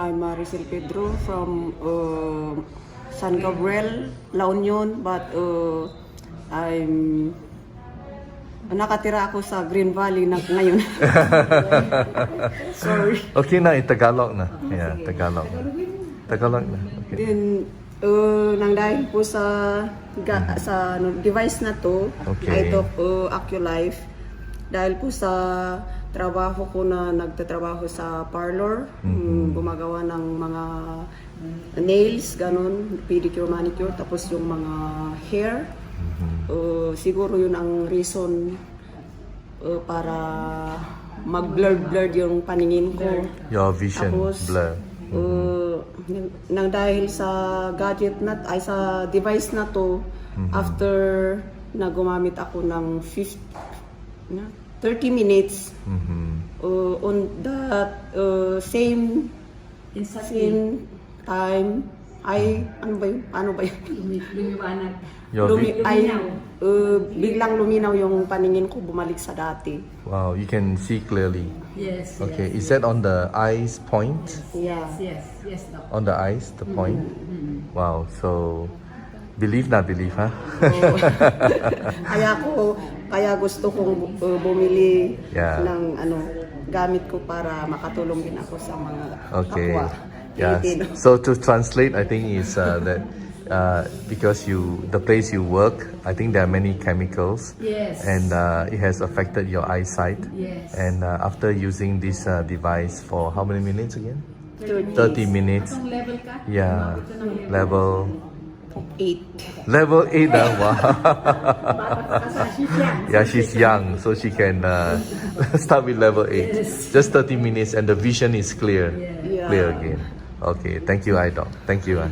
I'm Maricel Pedro from San Gabriel, La Union, but I'm nakatira ako sa Green Valley na ngayon. Sorry. Okay na, Tagalog na. Yeah, Tagalog na. Tagalog na. Okay. Then, nang dahil po sa device na to, Okay. I took Aculife. Dahil po sa trabaho ko na nagtatrabaho sa parlor, gumagawa ng mga nails, ganun, pedicure, manicure, tapos yung mga hair. Siguro yun ang reason para mag-blur yung paningin ko. Your vision Tapos, blur. nang dahil sa gadget na, ay sa device na to, after na gumamit ako ng 30 minutes, on that same time, ay, ano ba yun? Paano ba yun? Lumiwanag. Biglang luminaw yung paningin ko, bumalik sa dati. Wow, you can see clearly. Yes. Okay, yes, is that on the eyes point? Yeah. Yes, Doc. On the eyes, the point? Wow, so believe na believe, ha? Kaya gusto kong bumili Yeah. ng gamit ko para makatulong din ako sa mga Okay. kapwa. Yeah. Pilipino. So to translate, I think is that because the place you work, I think there are many chemicals, Yes. and it has affected your eyesight. Yes. And after using this device for how many minutes again? 30 30 minutes. Anong level ka? Yeah. Umabot ka ng Level 8. level 8. Wow. She's young. Yeah, she's young, so she can start with level 8. Yes. Just 30 minutes, and the vision is clear. Yeah. Clear again. Okay, thank you, Idol. Thank you.